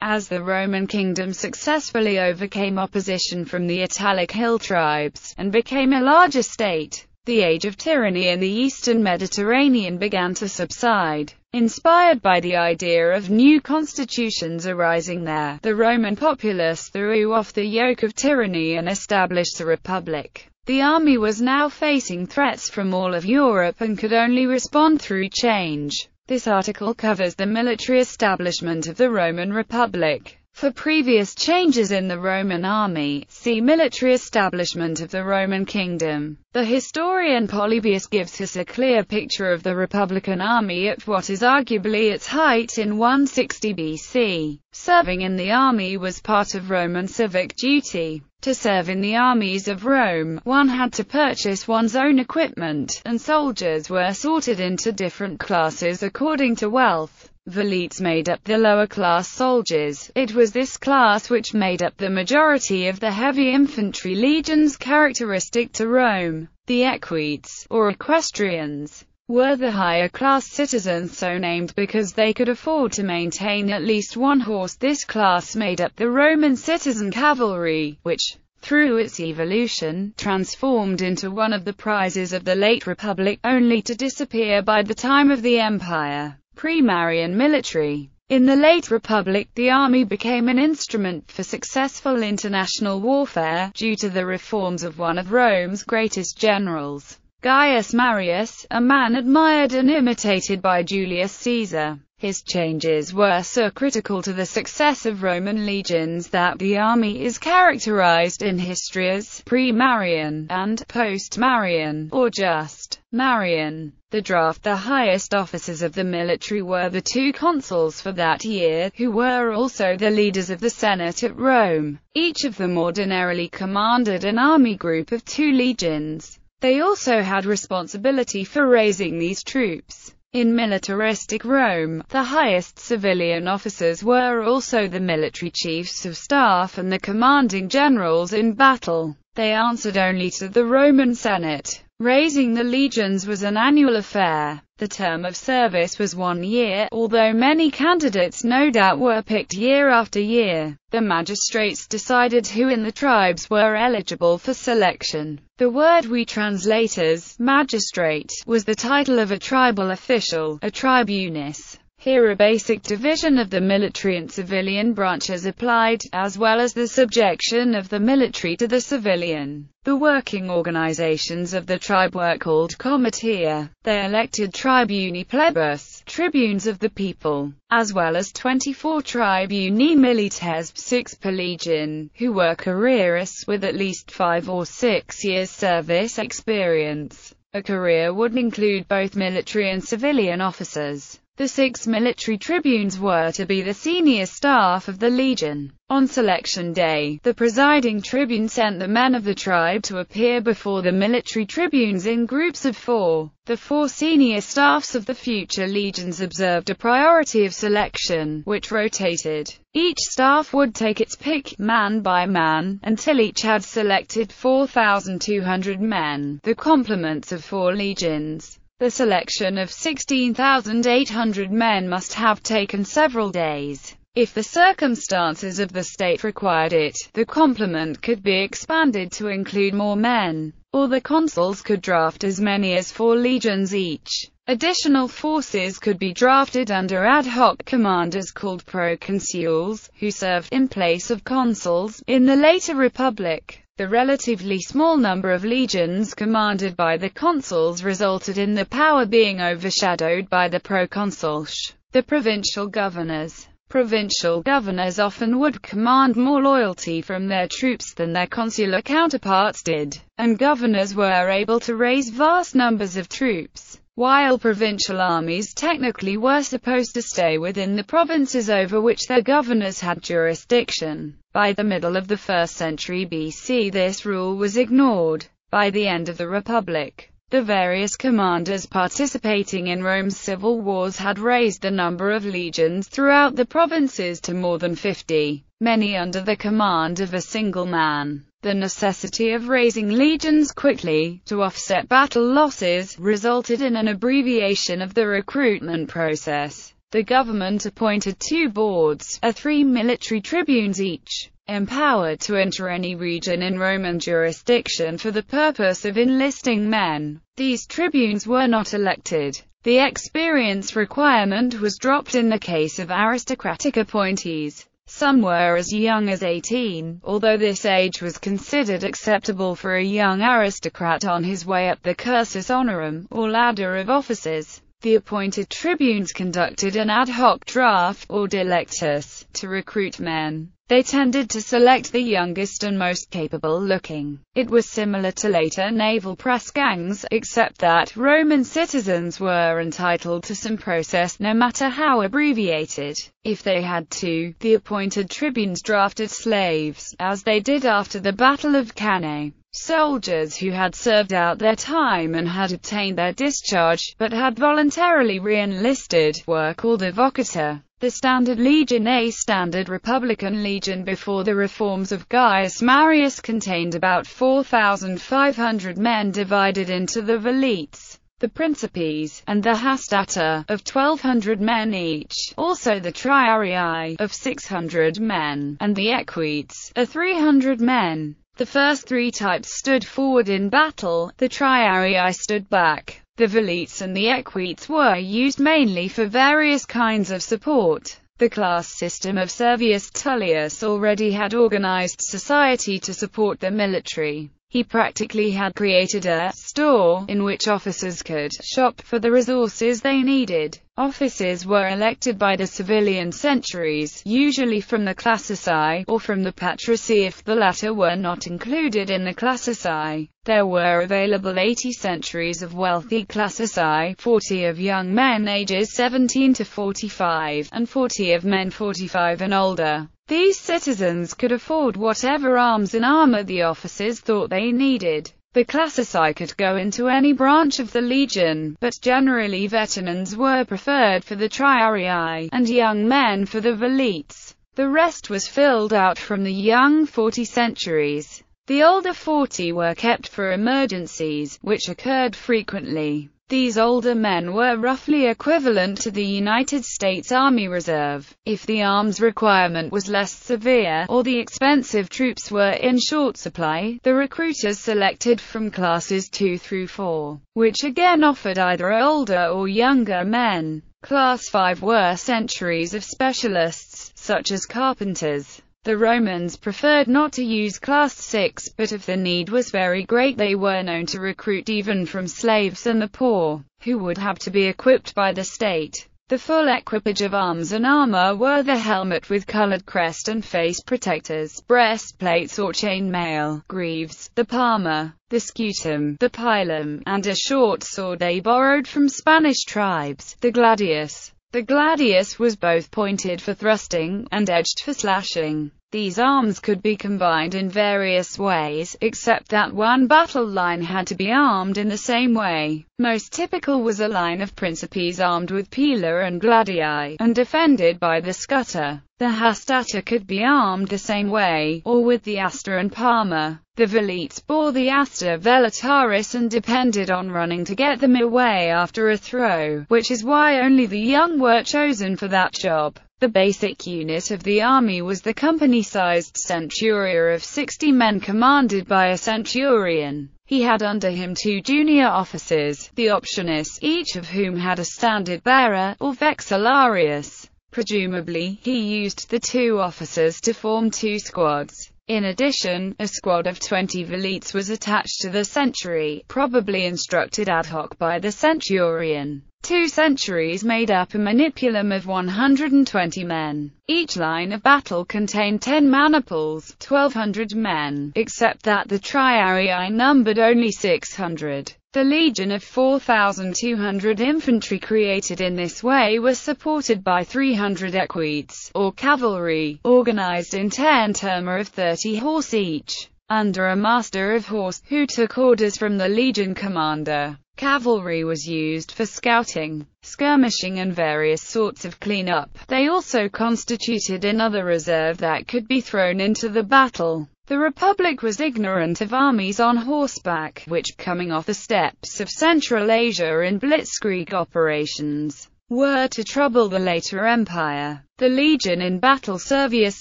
As the Roman kingdom successfully overcame opposition from the Italic hill tribes, and became a larger state, the age of tyranny in the eastern Mediterranean began to subside. Inspired by the idea of new constitutions arising there, the Roman populace threw off the yoke of tyranny and established a republic. The army was now facing threats from all of Europe and could only respond through change. This article covers the military establishment of the Roman Republic. For previous changes in the Roman army, see Military establishment of the Roman kingdom. The historian Polybius gives us a clear picture of the Republican army at what is arguably its height in 160 BC. Serving in the army was part of Roman civic duty. To serve in the armies of Rome, one had to purchase one's own equipment, and soldiers were sorted into different classes according to wealth. Velites made up the lower-class soldiers. It was this class which made up the majority of the heavy infantry legions characteristic to Rome. The Equites, or equestrians, were the higher-class citizens, so named because they could afford to maintain at least one horse. This class made up the Roman citizen cavalry, which, through its evolution, transformed into one of the prizes of the late Republic, only to disappear by the time of the Empire. Pre-Marian military. In the late Republic, the army became an instrument for successful international warfare, due to the reforms of one of Rome's greatest generals, Gaius Marius, a man admired and imitated by Julius Caesar. His changes were so critical to the success of Roman legions that the army is characterized in history as pre-Marian and post-Marian, or just Marian. The draft. The highest officers of the military were the two consuls for that year, who were also the leaders of the Senate at Rome. Each of them ordinarily commanded an army group of 2 legions. They also had responsibility for raising these troops. In militaristic Rome, the highest civilian officers were also the military chiefs of staff and the commanding generals in battle. They answered only to the Roman Senate. Raising the legions was an annual affair. The term of service was 1 year, although many candidates no doubt were picked year after year. The magistrates decided who in the tribes were eligible for selection. The word we translate as magistrate was the title of a tribal official, a tribunus. Here a basic division of the military and civilian branches applied, as well as the subjection of the military to the civilian. The working organizations of the tribe were called comitia. They elected tribuni plebis, tribunes of the people, as well as 24 tribuni milites, 6 per legion, who were careerists with at least 5 or 6 years service experience. A career would include both military and civilian officers. The 6 military tribunes were to be the senior staff of the legion. On selection day, the presiding tribune sent the men of the tribe to appear before the military tribunes in groups of 4. The 4 senior staffs of the future legions observed a priority of selection, which rotated. Each staff would take its pick, man by man, until each had selected 4,200 men, the complements of 4 legions. The selection of 16,800 men must have taken several days. If the circumstances of the state required it, the complement could be expanded to include more men, or the consuls could draft as many as 4 legions each. Additional forces could be drafted under ad hoc commanders called proconsuls, who served in place of consuls. In the later Republic, the relatively small number of legions commanded by the consuls resulted in the power being overshadowed by the proconsulsh, the provincial governors. Provincial governors often would command more loyalty from their troops than their consular counterparts did, and governors were able to raise vast numbers of troops. While provincial armies technically were supposed to stay within the provinces over which their governors had jurisdiction, by the middle of the 1st century BC this rule was ignored. By the end of the Republic, the various commanders participating in Rome's civil wars had raised the number of legions throughout the provinces to more than 50, many under the command of a single man. The necessity of raising legions quickly, to offset battle losses, resulted in an abbreviation of the recruitment process. The government appointed 2 boards, 3 military tribunes each, empowered to enter any region in Roman jurisdiction for the purpose of enlisting men. These tribunes were not elected. The experience requirement was dropped in the case of aristocratic appointees. Some were as young as 18, although this age was considered acceptable for a young aristocrat on his way up the cursus honorum, or ladder of offices. The appointed tribunes conducted an ad hoc draft, or delectus, to recruit men. They tended to select the youngest and most capable-looking. It was similar to later naval press gangs, except that Roman citizens were entitled to some process, no matter how abbreviated. If they had to, the appointed tribunes drafted slaves, as they did after the Battle of Cannae. Soldiers who had served out their time and had obtained their discharge, but had voluntarily re-enlisted, were called a vocator. The Standard Legion, a standard Republican legion before the reforms of Gaius Marius, contained about 4,500 men divided into the velites, the Principes, and the Hostetter, of 1,200 men each, also the Triarii, of 600 men, and the Equites, of 300 men. The first 3 types stood forward in battle, the Triarii stood back. The velites and the equites were used mainly for various kinds of support. The class system of Servius Tullius already had organized society to support the military. He practically had created a store in which officers could shop for the resources they needed. Officers were elected by the civilian centuries, usually from the classici, or from the patrici if the latter were not included in the classici. There were available 80 centuries of wealthy classici, 40 of young men ages 17 to 45, and 40 of men 45 and older. These citizens could afford whatever arms and armor the officers thought they needed. The classici could go into any branch of the legion, but generally veterans were preferred for the triarii, and young men for the velites. The rest was filled out from the young 40 centuries. The older 40 were kept for emergencies, which occurred frequently. These older men were roughly equivalent to the United States Army Reserve. If the arms requirement was less severe, or the expensive troops were in short supply, the recruiters selected from classes 2 through 4, which again offered either older or younger men. Class 5 were centuries of specialists, such as carpenters. The Romans preferred not to use class 6, but if the need was very great they were known to recruit even from slaves and the poor, who would have to be equipped by the state. The full equipage of arms and armor were the helmet with colored crest and face protectors, breastplates or chainmail, greaves, the palma, the scutum, the pilum, and a short sword they borrowed from Spanish tribes, the gladius. The gladius was both pointed for thrusting, and edged for slashing. These arms could be combined in various ways, except that one battle line had to be armed in the same way. Most typical was a line of Principes armed with pila and gladii, and defended by the scutter. The Hostetter could be armed the same way, or with the aster and palma. The velites bore the aster velitaris and depended on running to get them away after a throw, which is why only the young were chosen for that job. The basic unit of the army was the company-sized centuria of 60 men commanded by a centurion. He had under him 2 junior officers, the optionis, each of whom had a standard-bearer, or vexillarius. Presumably, he used the 2 officers to form 2 squads. In addition, a squad of 20 velites was attached to the century, probably instructed ad hoc by the centurion. 2 centuries made up a manipulum of 120 men. Each line of battle contained 10 maniples, 1,200 men, except that the triarii numbered only 600. The legion of 4,200 infantry created in this way was supported by 300 equites, or cavalry, organized in 10 terma of 30 horse each, under a master of horse, who took orders from the legion commander. Cavalry was used for scouting, skirmishing and various sorts of clean-up. They also constituted another reserve that could be thrown into the battle. The Republic was ignorant of armies on horseback, which, coming off the steppes of Central Asia in blitzkrieg operations, were to trouble the later empire. The legion in battle Servius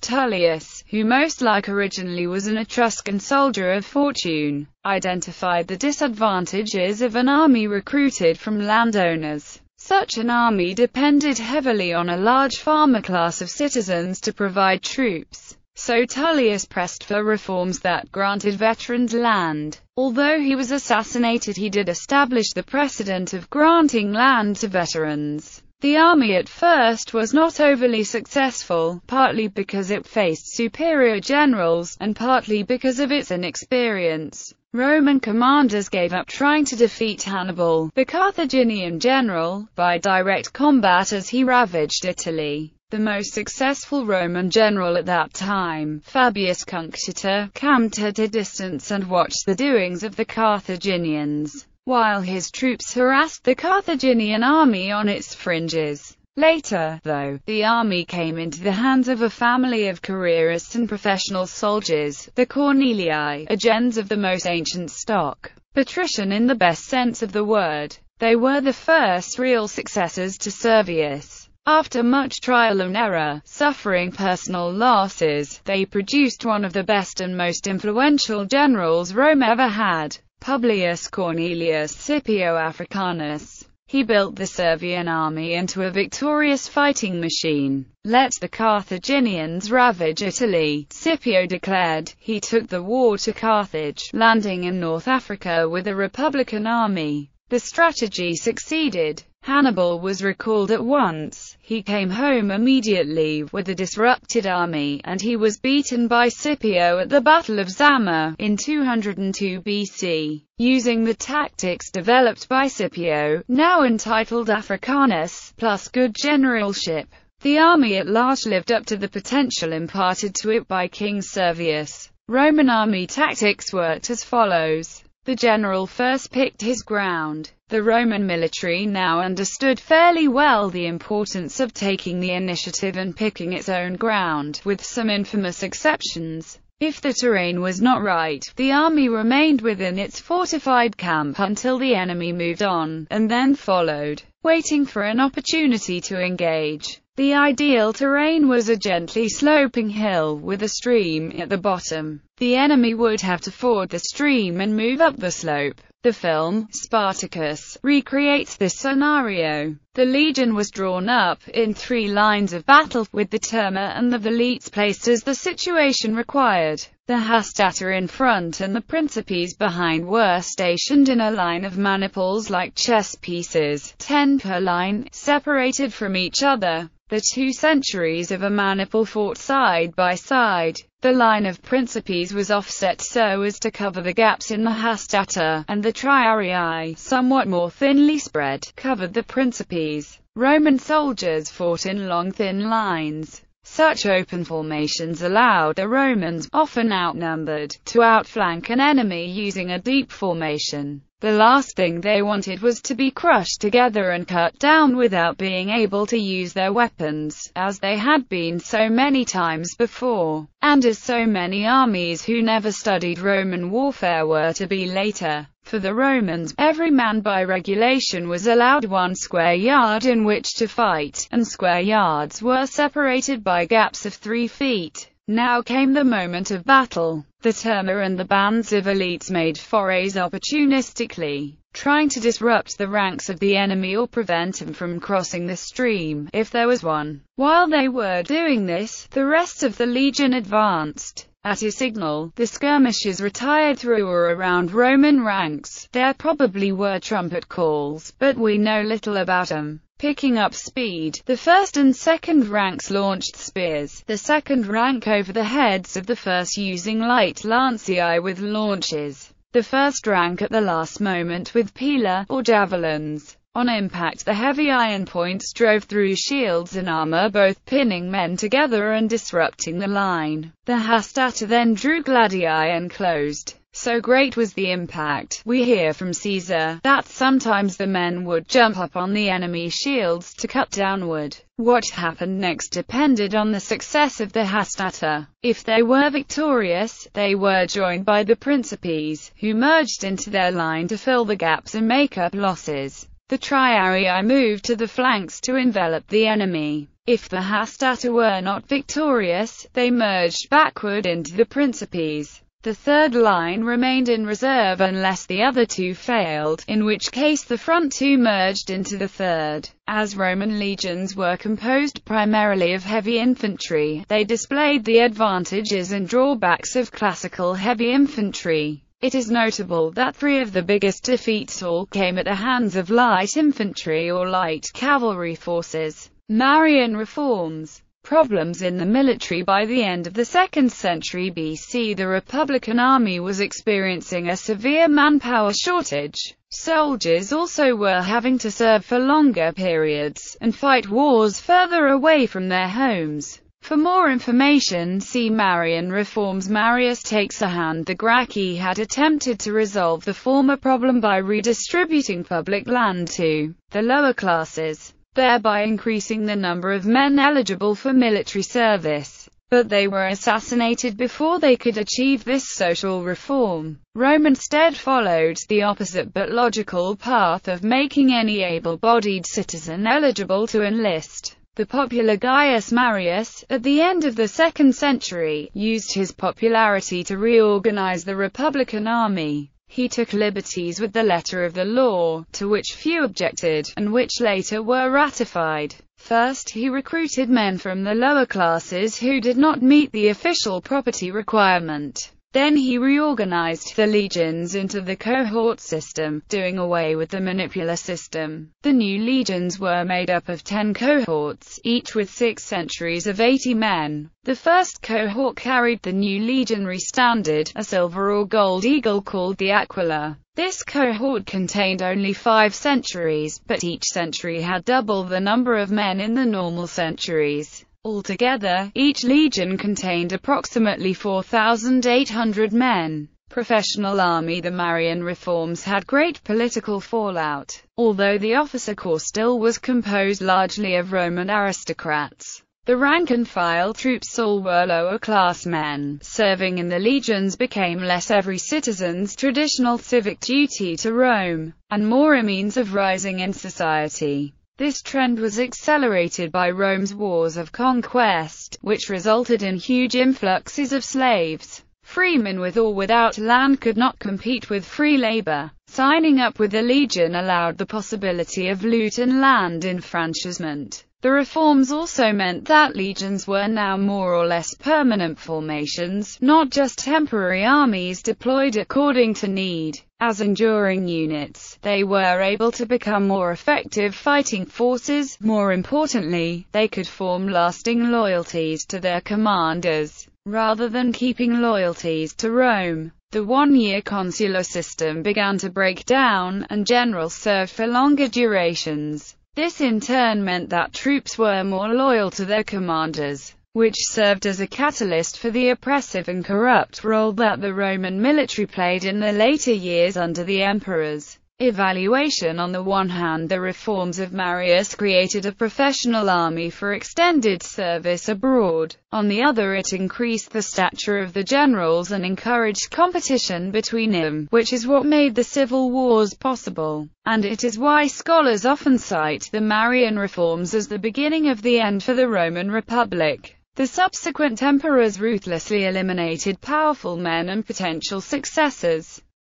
Tullius, who most like originally was an Etruscan soldier of fortune, identified the disadvantages of an army recruited from landowners. Such an army depended heavily on a large farmer class of citizens to provide troops. So Tullius pressed for reforms that granted veterans land. Although he was assassinated, he did establish the precedent of granting land to veterans. The army at first was not overly successful, partly because it faced superior generals, and partly because of its inexperience. Roman commanders gave up trying to defeat Hannibal, the Carthaginian general, by direct combat as he ravaged Italy. The most successful Roman general at that time, Fabius Cunctator, camped at a distance and watched the doings of the Carthaginians, while his troops harassed the Carthaginian army on its fringes. Later, though, the army came into the hands of a family of careerists and professional soldiers, the Cornelii, a gens of the most ancient stock, patrician in the best sense of the word. They were the first real successors to Servius. After much trial and error, suffering personal losses, they produced one of the best and most influential generals Rome ever had, Publius Cornelius Scipio Africanus. He built the Servian army into a victorious fighting machine. Let the Carthaginians ravage Italy, Scipio declared. He took the war to Carthage, landing in North Africa with a republican army. The strategy succeeded. Hannibal was recalled at once. He came home immediately with a disrupted army, and he was beaten by Scipio at the Battle of Zama in 202 BC. Using the tactics developed by Scipio, now entitled Africanus, plus good generalship, the army at large lived up to the potential imparted to it by King Servius. Roman army tactics worked as follows. The general first picked his ground. The Roman military now understood fairly well the importance of taking the initiative and picking its own ground, with some infamous exceptions. If the terrain was not right, the army remained within its fortified camp until the enemy moved on, and then followed, waiting for an opportunity to engage. The ideal terrain was a gently sloping hill with a stream at the bottom. The enemy would have to ford the stream and move up the slope. The film, Spartacus, recreates this scenario. The legion was drawn up in 3 lines of battle, with the terma and the velites placed as the situation required. The Hostetter in front and the Principes behind were stationed in a line of maniples like chess pieces, 10 per line, separated from each other. The 2 centuries of a maniple fought side by side. The line of Principes was offset so as to cover the gaps in the Hostetter, and the Triarii, somewhat more thinly spread, covered the Principes. Roman soldiers fought in long thin lines. Such open formations allowed the Romans, often outnumbered, to outflank an enemy using a deep formation. The last thing they wanted was to be crushed together and cut down without being able to use their weapons, as they had been so many times before, and as so many armies who never studied Roman warfare were to be later. For the Romans, every man by regulation was allowed 1 square yard in which to fight, and square yards were separated by gaps of 3 feet. Now came the moment of battle. The terma and the bands of elites made forays opportunistically, trying to disrupt the ranks of the enemy or prevent him from crossing the stream, if there was one. While they were doing this, the rest of the legion advanced. At a signal, the skirmishers retired through or around Roman ranks. There probably were trumpet calls, but we know little about them. Picking up speed, the first and second ranks launched spears, the second rank over the heads of the first using light lancei with launches, the first rank at the last moment with pila, or javelins. On impact, the heavy iron points drove through shields and armor, both pinning men together and disrupting the line. The Hostetter then drew gladii and closed. So great was the impact, we hear from Caesar, that sometimes the men would jump up on the enemy shields to cut downward. What happened next depended on the success of the Hostetter. If they were victorious, they were joined by the Principes, who merged into their line to fill the gaps and make up losses. The triarii moved to the flanks to envelop the enemy. If the Hostetter were not victorious, they merged backward into the Principes. The third line remained in reserve unless the other two failed, in which case the front two merged into the third. As Roman legions were composed primarily of heavy infantry, they displayed the advantages and drawbacks of classical heavy infantry. It is notable that 3 of the biggest defeats all came at the hands of light infantry or light cavalry forces. Marian Reforms. Problems in the military. By the end of the 2nd century BC, the Republican army was experiencing a severe manpower shortage. Soldiers also were having to serve for longer periods, and fight wars further away from their homes. For more information, see Marian Reforms. Marius takes a hand. The Gracchi had attempted to resolve the former problem by redistributing public land to the lower classes, thereby increasing the number of men eligible for military service. But they were assassinated before they could achieve this social reform. Rome instead followed the opposite but logical path of making any able-bodied citizen eligible to enlist. The popular Gaius Marius, at the end of the 2nd century, used his popularity to reorganize the Republican army. He took liberties with the letter of the law, to which few objected, and which later were ratified. First, he recruited men from the lower classes who did not meet the official property requirement. Then he reorganized the legions into the cohort system, doing away with the manipular system. The new legions were made up of 10 cohorts, each with 6 centuries of 80 men. The first cohort carried the new legionary standard, a silver or gold eagle called the Aquila. This cohort contained only 5 centuries, but each century had double the number of men in the normal centuries. Altogether, each legion contained approximately 4,800 men. Professional army. The Marian Reforms had great political fallout, although the officer corps still was composed largely of Roman aristocrats. The rank-and-file troops all were lower-class men. Serving in the legions became less every citizen's traditional civic duty to Rome, and more a means of rising in society. This trend was accelerated by Rome's wars of conquest, which resulted in huge influxes of slaves. Freemen with or without land could not compete with free labor. Signing up with the legion allowed the possibility of loot and land enfranchisement. The reforms also meant that legions were now more or less permanent formations, not just temporary armies deployed according to need. As enduring units, they were able to become more effective fighting forces. More importantly, they could form lasting loyalties to their commanders, rather than keeping loyalties to Rome. The one-year consular system began to break down, and generals served for longer durations. This in turn meant that troops were more loyal to their commanders, which served as a catalyst for the oppressive and corrupt role that the Roman military played in the later years under the emperors. Evaluation. On the one hand, the reforms of Marius created a professional army for extended service abroad. On the other, it increased the stature of the generals and encouraged competition between them, which is what made the civil wars possible. And it is why scholars often cite the Marian reforms as the beginning of the end for the Roman Republic. The subsequent emperors ruthlessly eliminated powerful men and potential successors.